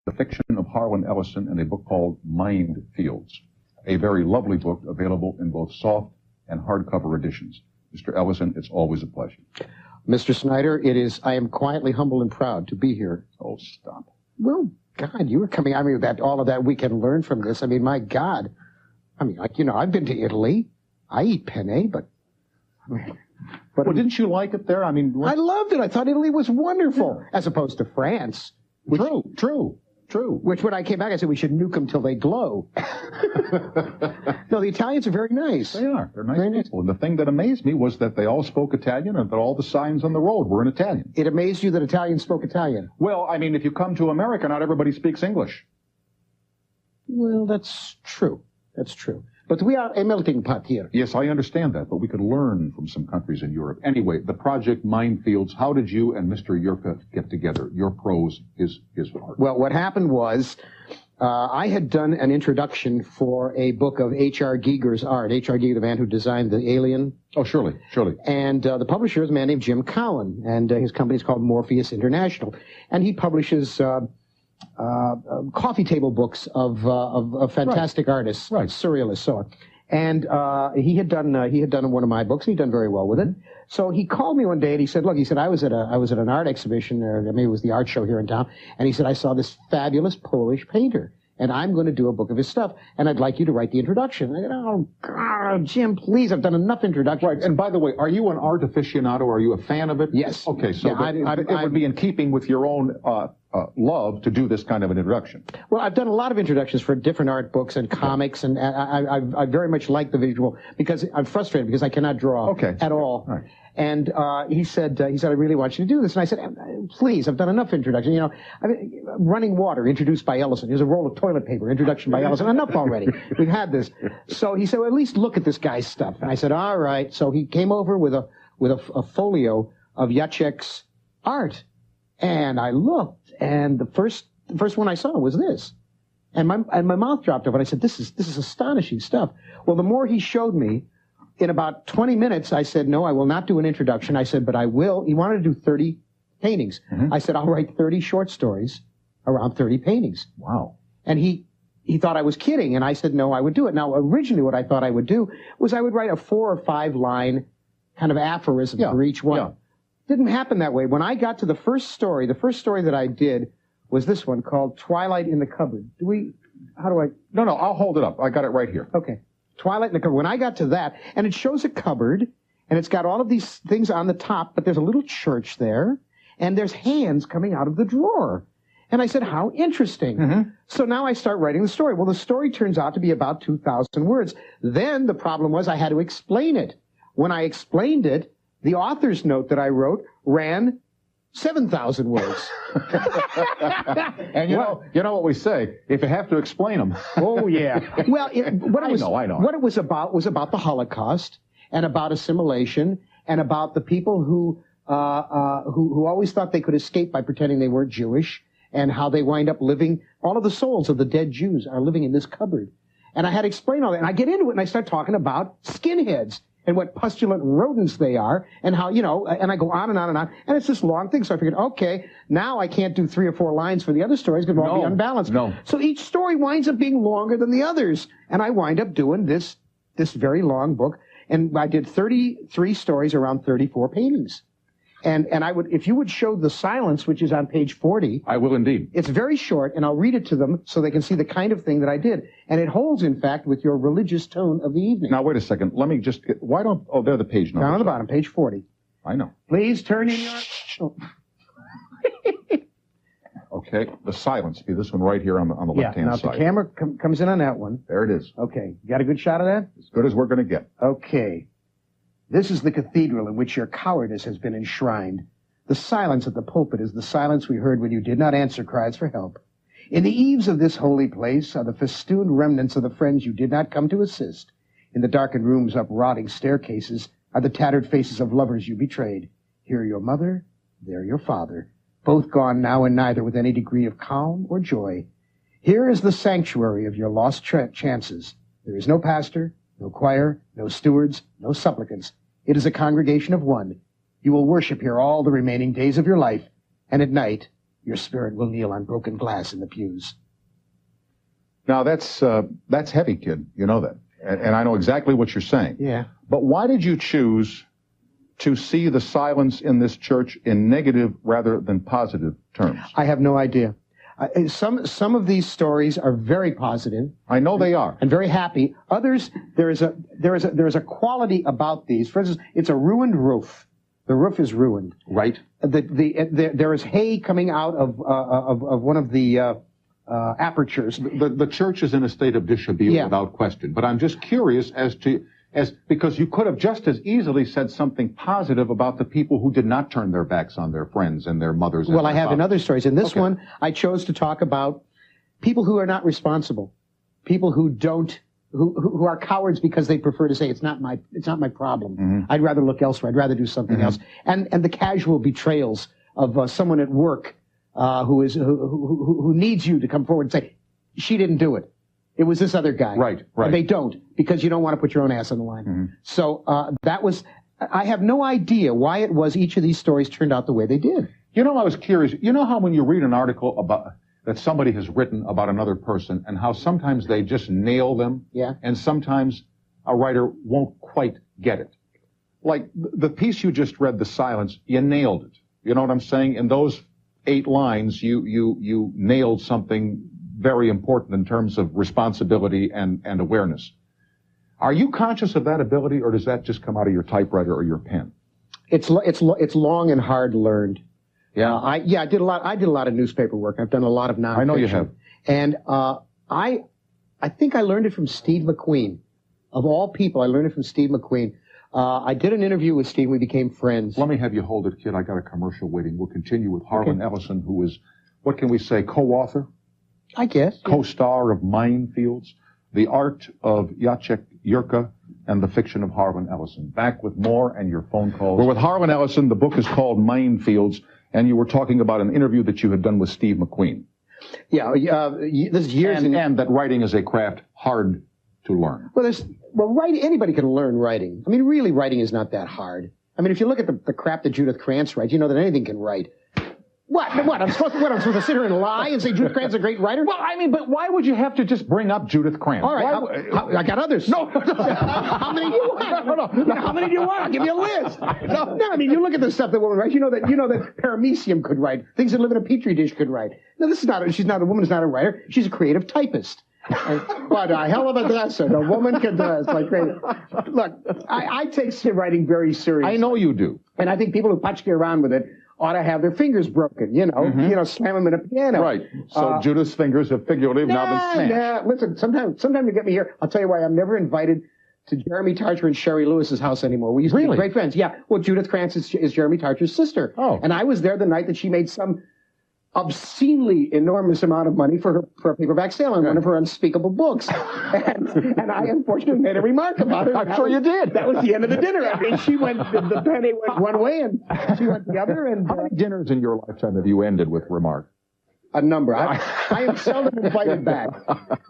the fiction of Harlan Ellison in a book called Mind Fields, a very lovely book available in both soft and hardcover editions. Mr. Ellison, it's always a pleasure. Mr. Snyder, I am quietly humble and proud to be here. Oh, stop. Well, God, you were coming at me with all of that we can learn from this. I mean, my God. I mean, I've been to Italy. I eat penne, but well, didn't you like it there? I mean, I loved it. I thought Italy was wonderful, as opposed to France. True. Which, when I came back, I said we should nuke them till they glow. No, the Italians are very nice. They are. They're nice people. And the thing that amazed me was that they all spoke Italian and that all the signs on the road were in Italian. It amazed you that Italians spoke Italian? Well, I mean, if you come to America, not everybody speaks English. Well, that's true. That's true. But we are a melting pot here. Yes, I understand that, but we could learn from some countries in Europe. Anyway, the project Minefields, how did you and Mr. Yerka get together? Your prose, his art. Well, what happened was I had done an introduction for a book of H.R. Giger's art. H.R. Giger, the man who designed the Alien. Oh, surely. And the publisher is a man named Jim Cowan, and his company is called Morpheus International. And he publishes coffee table books of fantastic artists, surrealists, so on. And he had done one of my books. He'd done very well with it. So he called me one day and he said, "Look," he said, I was at an art exhibition, or maybe it was the art show here in town, and he said, "I saw this fabulous Polish painter, and I'm going to do a book of his stuff, and I'd like you to write the introduction." I said, "Oh, God, Jim, please, I've done enough introductions." Right, and by the way, are you an art aficionado? Are you a fan of it? Yes. Okay, so it would be in keeping with your own love to do this kind of an introduction. Well, I've done a lot of introductions for different art books and comics, and I very much like the visual, because I'm frustrated because I cannot draw at all. Right. And he said, "I really want you to do this." And I said, "Please, I've done enough introduction. Running Water, introduced by Ellison. Here's a roll of toilet paper, introduction by Ellison. Enough already. We've had this." So he said, "Well, at least look at this guy's stuff." And I said, "All right." So he came over with a folio of Jacek's art, and I looked, and the first one I saw was this, and my mouth dropped open. I said, "This is astonishing stuff." Well, the more he showed me, in about 20 minutes, I said, "No, I will not do an introduction." I said, "But I will." He wanted to do 30 paintings. I said, "I'll write 30 short stories around 30 paintings." Wow. And he thought I was kidding, and I said, "No, I would do it." Now, originally what I thought I would do was I would write a 4 or 5 line kind of aphorism for each one. Yeah. Didn't happen that way. When I got to the first story that I did was this one called Twilight in the Cupboard. No, I'll hold it up. I got it right here. Okay. Twilight in the Cupboard. When I got to that, and it shows a cupboard, and it's got all of these things on the top, but there's a little church there, and there's hands coming out of the drawer. And I said, how interesting. So now I start writing the story. Well, the story turns out to be about 2,000 words. Then the problem was I had to explain it. When I explained it, the author's note that I wrote ran 7,000 words. And you know what we say, if you have to explain them. Oh, yeah. Well, I know. What it was about the Holocaust, and about assimilation, and about the people who always thought they could escape by pretending they weren't Jewish, and how they wind up living, all of the souls of the dead Jews are living in this cupboard. And I had to explain all that. And I get into it, and I start talking about skinheads, and what pustulant rodents they are, and how, and I go on and on and on, and it's this long thing. So I figured, okay, now I can't do 3 or 4 lines for the other stories because they'll all be unbalanced. So each story winds up being longer than the others, and I wind up doing this very long book, and I did 33 stories around 34 paintings. And I would, if you would show The Silence, which is on page 40. I will indeed. It's very short, and I'll read it to them so they can see the kind of thing that I did. And it holds, in fact, with your religious tone of the evening. Now, wait a second. Let me just they're the page numbers. Down on the bottom, page 40. I know. Please turn in your... Okay, The Silence. Be this one right here on the left-hand side. Now, the camera comes in on that one. There it is. Okay. You got a good shot of that? As good as we're going to get. Okay. This is the cathedral in which your cowardice has been enshrined. The silence at the pulpit is the silence we heard when you did not answer cries for help. In the eaves of this holy place are the festooned remnants of the friends you did not come to assist. In the darkened rooms up rotting staircases are the tattered faces of lovers you betrayed. Here your mother, there your father, both gone now and neither with any degree of calm or joy. Here is the sanctuary of your lost chances. There is no pastor, no choir, no stewards, no supplicants. It is a congregation of one. You will worship here all the remaining days of your life, and at night your spirit will kneel on broken glass in the pews. Now, that's heavy, kid. You know that. And I know exactly what you're saying. Yeah. But why did you choose to see the silence in this church in negative rather than positive terms? I have no idea. Some of these stories are very positive. I know they are, and very happy. Others, there is a quality about these. For instance, it's a ruined roof. The roof is ruined. Right. There is hay coming out of one of the apertures. The church is in a state of dishabille, without question. But I'm just curious because you could have just as easily said something positive about the people who did not turn their backs on their friends and their mothers. Well, I have in other stories. In this one, I chose to talk about people who are not responsible, people who are cowards because they prefer to say it's not my problem. Mm-hmm. I'd rather look elsewhere. I'd rather do something else. And the casual betrayals of someone at work who needs you to come forward and say, she didn't do it. It was this other guy. Right. And they don't, because you don't want to put your own ass on the line. Mm-hmm. So I have no idea why it was each of these stories turned out the way they did. You know, I was curious. You know how when you read an article that somebody has written about another person and how sometimes they just nail them? Yeah. And sometimes a writer won't quite get it. Like the piece you just read, The Silence, you nailed it. You know what I'm saying? In those 8 lines, you nailed something very important in terms of responsibility and awareness. Are you conscious of that ability, or does that just come out of your typewriter or your pen? It's long and hard learned. Yeah. I did a lot of newspaper work. I've done a lot of nonfiction. I know you have. And I think I learned it from Steve McQueen. Of all people, I learned it from Steve McQueen. I did an interview with Steve. We became friends. Let me have you hold it, kid. I got a commercial waiting. We'll continue with Harlan Ellison, who is, what can we say, co-author? I guess. Co-star of Minefields, The Art of Jacek Jurka, and The Fiction of Harlan Ellison. Back with more and your phone calls. We're with Harlan Ellison. The book is called Minefields, and you were talking about an interview that you had done with Steve McQueen. Yeah, this is years and that writing is a craft hard to learn. Anybody can learn writing. I mean, really, writing is not that hard. I mean, if you look at the crap that Judith Krantz writes, you know that anything can write. What? I'm supposed to sit here and lie and say Judith Krantz is a great writer? Well, I mean, but why would you have to just bring up Judith Krantz? All right, I got others. No. How many do you want? No. How many do you want? I'll give you a list. No, I mean, you look at the stuff that women write. You know that Paramecium could write. Things that live in a petri dish could write. No, she's not a woman. Is not a writer. She's a creative typist. But a hell of a dresser. The woman can dress like crazy. Look, I take writing very seriously. I know you do. And I think people who patchki around with it ought to have their fingers broken, slam them in a piano. Right. So Judith's fingers have figuratively now been smashed. Listen, sometime you get me here, I'll tell you why I'm never invited to Jeremy Tarcher and Sherry Lewis's house anymore. We used to be great friends. Yeah. Well, Judith Krantz is Jeremy Tarcher's sister. Oh. And I was there the night that she made some obscenely enormous amount of money for a paperback sale on one of her unspeakable books. And I unfortunately made a remark about it. I'm sure you did. That was the end of the dinner. I mean, the penny went one way and she went the other. And how many dinners in your lifetime have you ended with remark? A number. I am seldom invited back.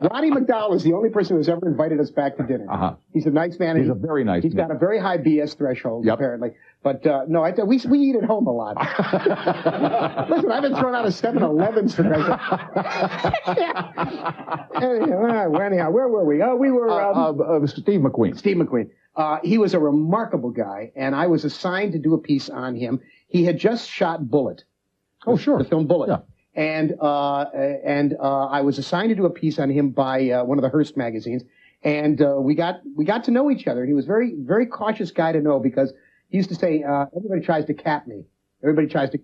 Ronnie McDowell is the only person who's ever invited us back to dinner. Uh-huh. He's a nice man. He's a very nice man. He's got a very high BS throshhold, apparently. But no, we eat at home a lot. Listen, I've been thrown out of 7-Elevens for Anyhow, where were we? Oh, we were... Steve McQueen. Steve McQueen. He was a remarkable guy, and I was assigned to do a piece on him. He had just shot Bullet. Oh, sure. The film Bullet. Yeah. And I was assigned to do a piece on him by one of the Hearst magazines, and we got to know each other. And he was very, very cautious guy to know, because he used to say, everybody tries to cap me. Everybody tries to,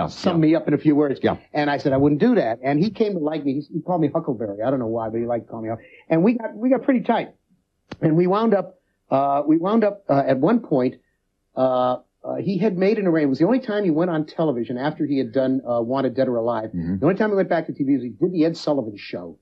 sum me up in a few words. Yeah. And I said I wouldn't do that. And he came to like me. He called me Huckleberry. I don't know why, but he liked to call me up. And we got pretty tight. And we wound up at one point. He had made an arrangement. It was the only time he went on television after he had done Wanted Dead or Alive. Mm-hmm. The only time he went back to TV was he did the Ed Sullivan Show.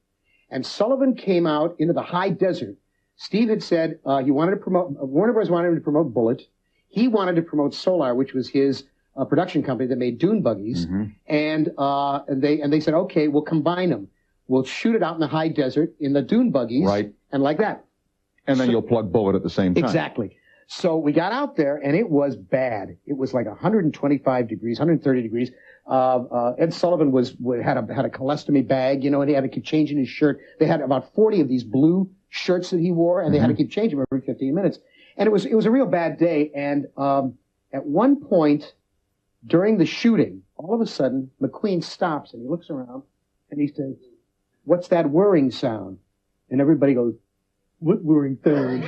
And Sullivan came out into the high desert. Steve had said he wanted to promote, Warner Bros. Wanted him to promote Bullet. He wanted to promote Solar, which was his production company that made dune buggies. Mm-hmm. And they said, okay, we'll combine them. We'll shoot it out in the high desert in the dune buggies. Right. And like that. And then you'll plug Bullet at the same time. Exactly. So we got out there, and it was bad. It was like 125 degrees, 130 degrees. Ed Sullivan had a colostomy bag, and he had to keep changing his shirt. They had about 40 of these blue shirts that he wore, and they had to keep changing them every 15 minutes. And it was a real bad day. And at one point during the shooting, all of a sudden, McQueen stops and he looks around and he says, "What's that whirring sound?" And everybody goes, "What whirring sound?"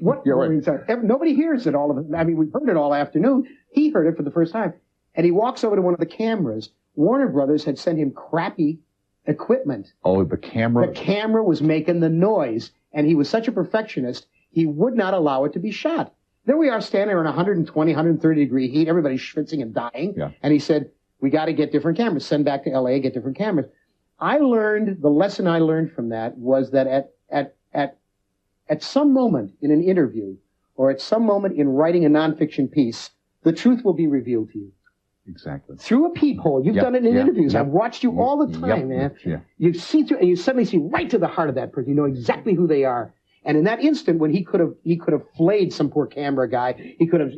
What whirring sound? Nobody hears it all of it. I mean, we've heard it all afternoon. He heard it for the first time. And he walks over to one of the cameras. Warner Brothers had sent him crappy equipment. Oh, the camera? The camera was making the noise. And he was such a perfectionist, he would not allow it to be shot. There we are standing in 120, 130 degree heat. Everybody's schwitzing and dying. Yeah. And he said, "We got to get different cameras. Send back to LA, get different cameras." The lesson I learned from that was that at some moment in an interview or at some moment in writing a nonfiction piece, the truth will be revealed to you. Exactly. Through a peephole. You've done it in interviews. I've watched you all the time, man. Yeah. You see through, and you suddenly see right to the heart of that person. You know exactly who they are. And in that instant, when he could have flayed some poor camera guy, he could have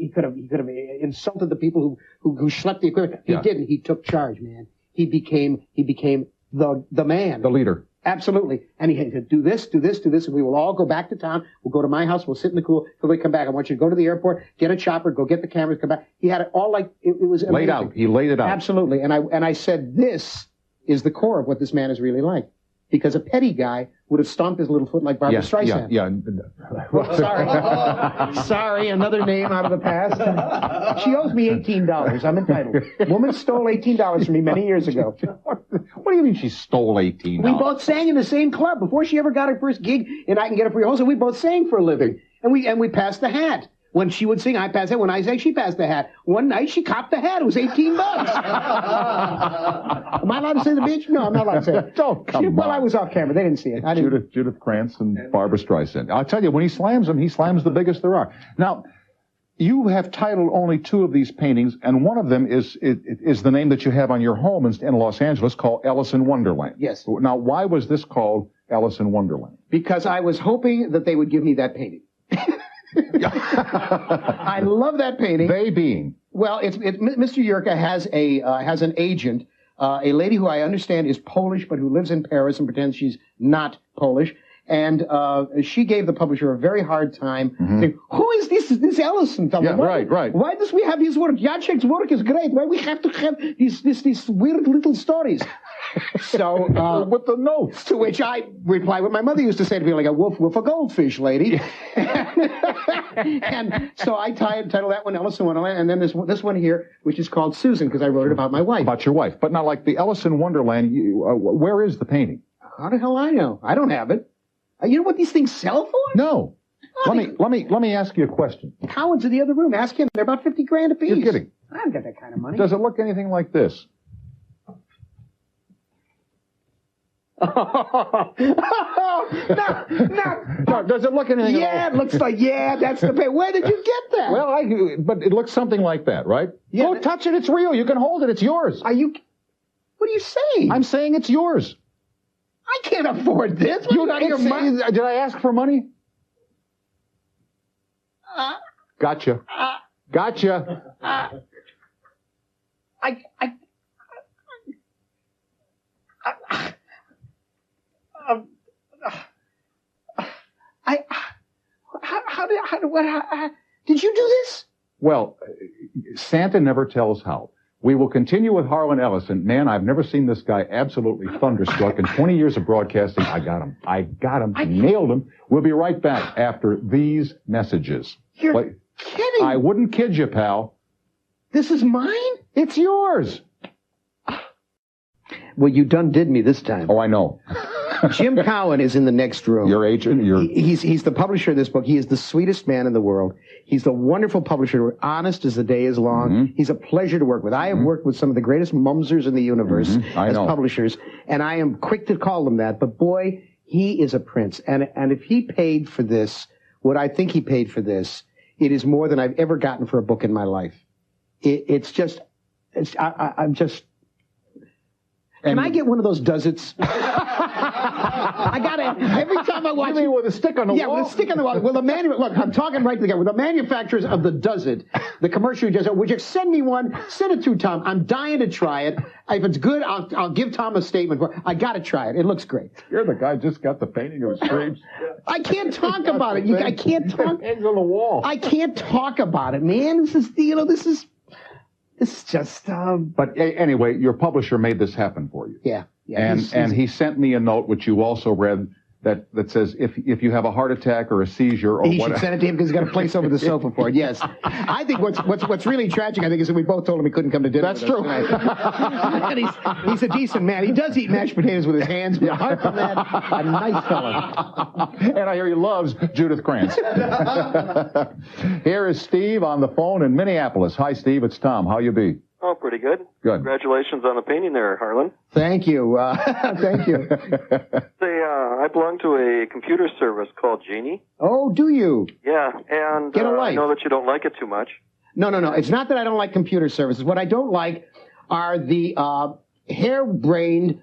insulted the people who schlepped the equipment. He didn't. He took charge, man. He became the man. The leader. Absolutely. And he said, do this, and we will all go back to town. We'll go to my house. We'll sit in the cool till we come back. I want you to go to the airport, get a chopper, go get the cameras, come back. He had it all like, it was amazing. Laid out. He laid it out. Absolutely. And I said, this is the core of what this man is really like. Because a petty guy would have stomped his little foot like Barbra Streisand. Sorry, another name out of the past. She owes me $18. I'm entitled. Woman stole $18 from me many years ago. What do you mean she stole $18? We both sang in the same club before she ever got her first gig, and I Can Get Up For Your Wholesale. We both sang for a living, and we passed the hat. When she would sing, I passed it. When I sang, she passed the hat. One night, she copped the hat. It was $18. Am I allowed to say the bitch? No, I'm not allowed to say it. Don't come on. Well, I was off camera. They didn't see it. Judith Krantz and Barbra Streisand. I'll tell you, when he slams the biggest there are. Now, you have titled only 2 of these paintings, and one of them is the name that you have on your home in Los Angeles called Ellison Wonderland. Yes. Now, why was this called Ellison Wonderland? Because I was hoping that they would give me that painting. I love that painting. They being? Well, Mr. Yurka has an agent, a lady who I understand is Polish, but who lives in Paris and pretends she's not Polish. And she gave the publisher a very hard time, saying, "Who is this Ellison fellow? Yeah, right. Why does we have his work? Jacek's work is great. Why we have to have these weird little stories?" So with the notes, to which I replied what my mother used to say to me, like a wolf with a goldfish, lady. And so I titled that one Ellison Wonderland, and then this one here, which is called Susan, because I wrote it about my wife. About your wife, but not like the Ellison Wonderland. Where is the painting? How the hell I know? I don't have it. You know what these things sell for? No. Let me ask you a question. Cowan's in the other room. Ask him. They're about 50 grand a piece. You're kidding. I haven't got that kind of money. Does it look anything like this? No. Does it look anything? Yeah, it looks like, that's the pay. Where did you get that? Well, but it looks something like that, right? Yeah. Go touch it. It's real. You can hold it. It's yours. What are you saying? I'm saying it's yours. I can't afford this. Did I ask for money? Gotcha. Did you do this? Well, Santa never tells how. We will continue with Harlan Ellison. Man, I've never seen this guy absolutely thunderstruck. In 20 years of broadcasting, I got him. Nailed him. We'll be right back after these messages. You're kidding. I wouldn't kid you, pal. This is mine? It's yours. Well, you done did me this time. Oh, I know. Jim Cowan is in the next room. Your agent? He's the publisher of this book. He is the sweetest man in the world. He's a wonderful publisher, honest as the day is long. He's a pleasure to work with. I have worked with some of the greatest mumsers in the universe as publishers, and I am quick to call them that. But boy, he is a prince. And if he paid for this, what I think he paid for this, it is more than I've ever gotten for a book in my life. I'm just... Can I get one of those does-its? I got to, every time I watch You mean with a stick on the wall? Yeah, with a stick on the wall. Well, look, I'm talking right to the guy. Well, the manufacturers of the Does It, the commercial Does It, would you send me one? Send it to Tom. I'm dying to try it. If it's good, I'll give Tom a statement. I got to try it. It looks great. You're the guy just got the painting of his dreams. I can't talk about it. I can't talk. Hangs on the wall. I can't talk about it, man. This is just. But anyway, your publisher made this happen for you. Yeah. And he sent me a note, which you also read, that says if you have a heart attack or a seizure or he whatever. should send it to him because he's got a place over the sofa for it. Yes, I think what's really tragic, I think, is that we both told him he couldn't come to dinner. That's true. And he's a decent man. He does eat mashed potatoes with his hands, but apart from that, a nice fella. And I hear he loves Judith Krantz. Here is Steve on the phone in Minneapolis. Hi, Steve. It's Tom. How you be? Oh, pretty good. Good. Congratulations on the painting there, Harlan. Thank you. Thank you. I belong to a computer service called Genie. Oh, do you? Yeah, and Get a life. I know that you don't like it too much. No. It's not that I don't like computer services. What I don't like are the harebrained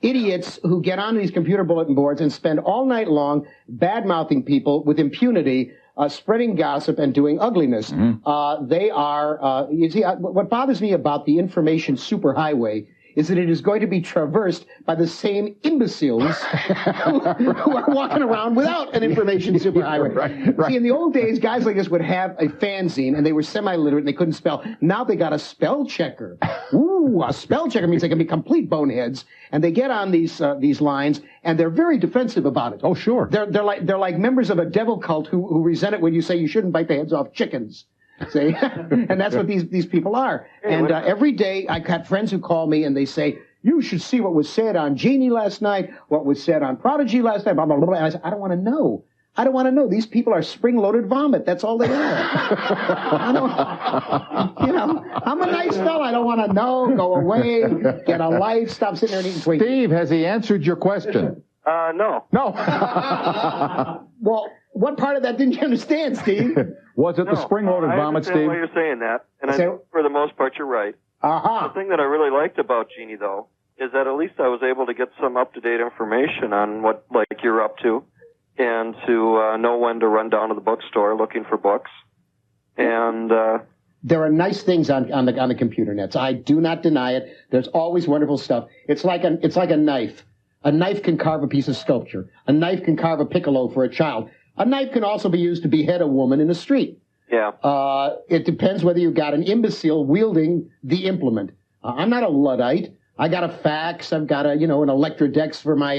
idiots who get on these computer bulletin boards and spend all night long bad-mouthing people with impunity, spreading gossip and doing ugliness. They are, you see, what bothers me about the information superhighway is that it is going to be traversed by the same imbeciles who are walking around without an information superhighway. Right. See, in the old days, guys like this would have a fanzine, and they were semi-literate, and they couldn't spell. Now they got a spell checker. Ooh, a spell checker means they can be complete boneheads, and they get on these lines, and they're very defensive about it. Oh, sure. They're like members of a devil cult who resent it when you say you shouldn't bite the heads off chickens. See? And that's what these people are. And every day I got friends who call me and they say, you should see what was said on Genie last night, what was said on Prodigy last night, blah, blah, blah. And I said, I don't want to know. I don't want to know. These people are spring-loaded vomit. That's all they are. I'm a nice fella. I don't want to know. Go away. Get a life. Stop sitting there and eating sweets. Steve, has he answered your question? No. No. Well, what part of that didn't you understand, Steve? Was it the spring-loaded vomit, Steve? I understand why you're saying that, and for the most part, you're right. The thing that I really liked about Genie, though, is that at least I was able to get some up-to-date information on what, you're up to, and to know when to run down to the bookstore looking for books. And there are nice things on the computer nets. I do not deny it. There's always wonderful stuff. It's like a knife. A knife can carve a piece of sculpture. A knife can carve a piccolo for a child. A knife can also be used to behead a woman in the street. Yeah. It depends whether you've got an imbecile wielding the implement. I'm not a Luddite. I got a fax. I've got an Electrodex for my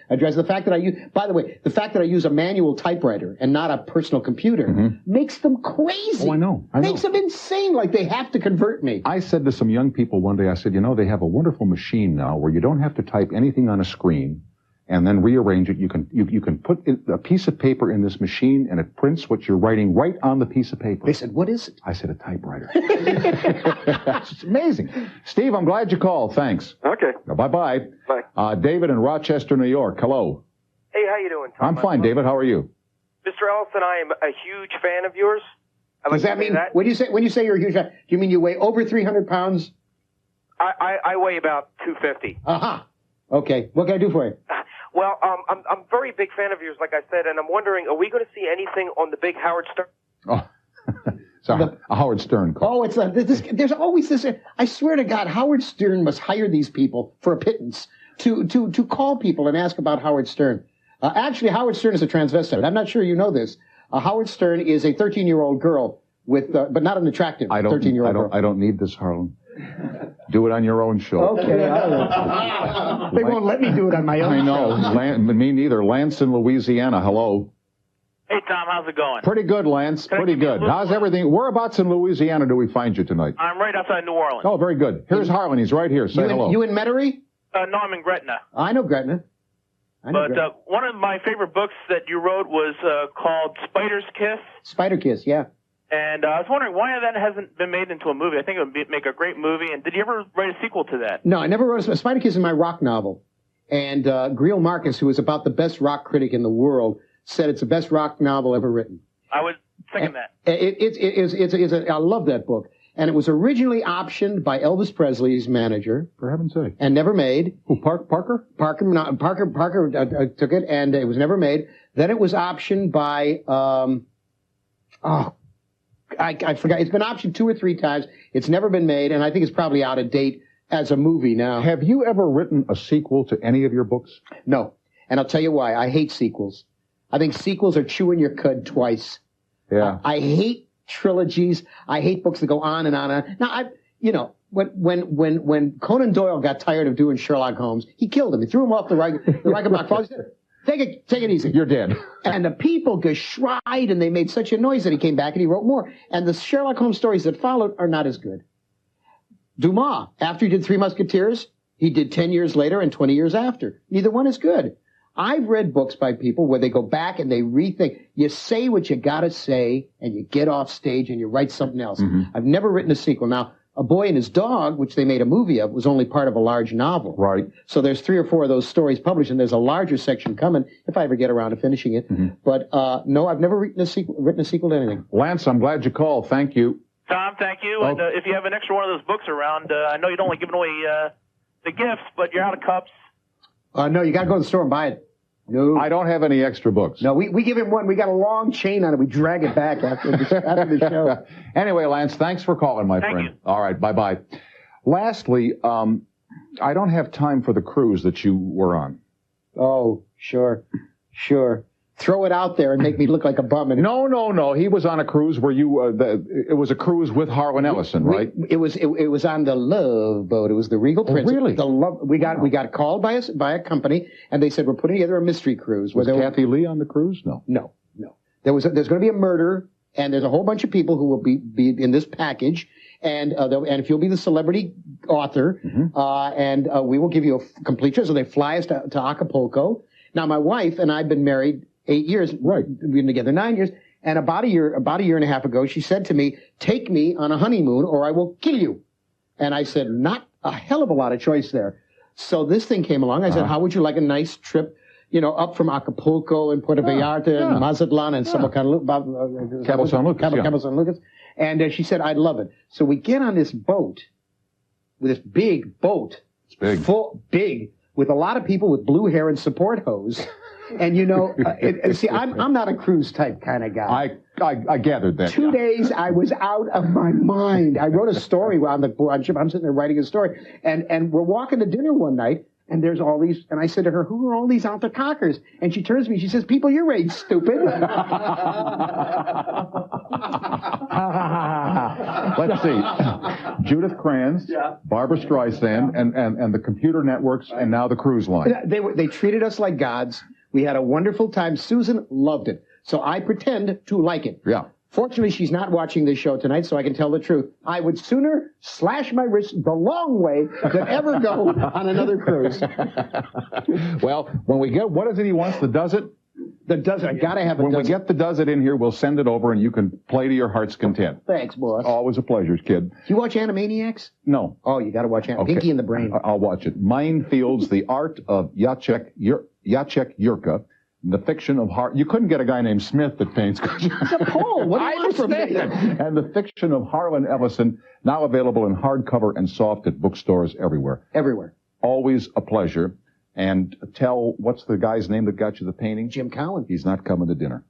address. The fact that I use a manual typewriter and not a personal computer makes them crazy. Oh, I know. Makes them insane. Like they have to convert me. I said to some young people one day, I said, they have a wonderful machine now where you don't have to type anything on a screen and then rearrange it. You can put a piece of paper in this machine and it prints what you're writing right on the piece of paper. They said, what is it? I said, a typewriter. It's amazing. Steve, I'm glad you called. Thanks. Okay. Bye-bye. Bye. David in Rochester, New York. Hello. Hey, how you doing, Tom? I'm fine, David. How are you? Mr. Ellison, I am a huge fan of yours. Does that mean, when you say you're a huge fan, do you mean you weigh over 300 pounds? I weigh about 250. Aha. Okay. What can I do for you? Well, I'm a very big fan of yours, like I said, and I'm wondering, are we going to see anything on the big Howard Stern? Oh, sorry, a Howard Stern call. Oh, there's always this. I swear to God, Howard Stern must hire these people for a pittance to call people and ask about Howard Stern. Actually, Howard Stern is a transvestite. I'm not sure you know this. Howard Stern is a 13-year-old girl but not an attractive 13-year-old girl. I don't need this, Harlan. Do it on your own show. Okay. They won't let me do it on my own show. I know. Me neither. Lance in Louisiana. Hello. Hey, Tom. How's it going? Pretty good, Lance. Pretty good. How's everything? Whereabouts in Louisiana do we find you tonight? I'm right outside New Orleans. Oh, very good. Here's Harlan. He's right here. Say hello. You in Metairie? No, I'm in Gretna. I know Gretna. But one of my favorite books that you wrote was called Spider's Kiss. Spider Kiss, yeah. And I was wondering why that hasn't been made into a movie. I think it would make a great movie. And did you ever write a sequel to that? No, I never wrote a Spider Kiss is my rock novel. And Greil Marcus, who is about the best rock critic in the world, said it's the best rock novel ever written. I was thinking that. I love that book. And it was originally optioned by Elvis Presley's manager. For heaven's sake. And never made. Who, Parker? Parker took it, and it was never made. Then it was optioned by, I forgot. It's been optioned 2 or 3 times. It's never been made, and I think it's probably out of date as a movie now. Have you ever written a sequel to any of your books? No. And I'll tell you why. I hate sequels. I think sequels are chewing your cud twice. Yeah. I hate trilogies. I hate books that go on and on and on. Now, when Conan Doyle got tired of doing Sherlock Holmes, he killed him. He threw him off the Reichenbach Falls. He said, Take it easy. You're dead. And the people geschried, and they made such a noise that he came back and he wrote more. And the Sherlock Holmes stories that followed are not as good. Dumas, after he did Three Musketeers, he did 10 years later and 20 years after. Neither one is good. I've read books by people where they go back and they rethink. You say what you gotta say, and you get off stage and you write something else. Mm-hmm. I've never written a sequel. Now, A Boy and His Dog, which they made a movie of, was only part of a large novel. Right. So there's 3 or 4 of those stories published, and there's a larger section coming if I ever get around to finishing it. Mm-hmm. But no, I've never written a sequel to anything. Lance, I'm glad you called. Thank you. Tom, thank you. And if you have an extra one of those books around, I know you don't like giving away the gifts, but you're out of cups. No, you got to go to the store and buy it. No. I don't have any extra books. No, we give him one. We got a long chain on it. We drag it back after the show. Anyway, Lance, thanks for calling, my friend. Thank you. All right, bye-bye. Lastly, I don't have time for the cruise that you were on. Oh, sure. Throw it out there and make me look like a bum. No. He was on a cruise where it was a cruise with Harlan Ellison, right? It was on the Love Boat. It was the Regal Princess. Really? We got called by a company, and they said, we're putting together a mystery cruise. Was Kathy Lee on the cruise? No. There's going to be a murder, and there's a whole bunch of people who will be in this package, and if you'll be the celebrity author, mm-hmm. And we will give you a complete trip. So they fly us to Acapulco. Now, my wife and I have been married 8 years. Right. We've been together 9 years. And about a year and a half ago, she said to me, take me on a honeymoon or I will kill you. And I said, not a hell of a lot of choice there. So this thing came along. I said, how would you like a nice trip, up from Acapulco and Puerto Vallarta and Mazatlan and Cabo San Lucas. And she said, I'd love it. So we get on this boat, this big boat. It's big. Big, with a lot of people with blue hair and support hose. And see, I'm not a cruise type kind of guy. I gathered that. 2 days, I was out of my mind. I wrote a story on the ship. I'm sitting there writing a story, and we're walking to dinner one night, and there's all these, and I said to her, who are all these out there cockers? And she turns to me, she says, people your age, stupid. Let's see. Judith Kranz, Barbara Streisand, and the computer networks, and now the cruise line. They treated us like gods. We had a wonderful time. Susan loved it. So I pretend to like it. Yeah. Fortunately, she's not watching this show tonight, so I can tell the truth. I would sooner slash my wrist the long way than ever go on another cruise. Well, when we get, what is it he wants? The does it? The does it. I gotta have a When does we get the does it in here, we'll send it over and you can play to your heart's content. Thanks, boss. Always a pleasure, kid. Do you watch Animaniacs? No. Oh, you gotta watch Pinky and the Brain. I'll watch it. Minefields, the art of Jacek Jurka. The fiction of you couldn't get a guy named Smith that paints. It's a poll. What do you want from me? And the fiction of Harlan Ellison, now available in hardcover and soft at bookstores everywhere. Everywhere. Always a pleasure. And what's the guy's name that got you the painting? Jim Cowan. He's not coming to dinner.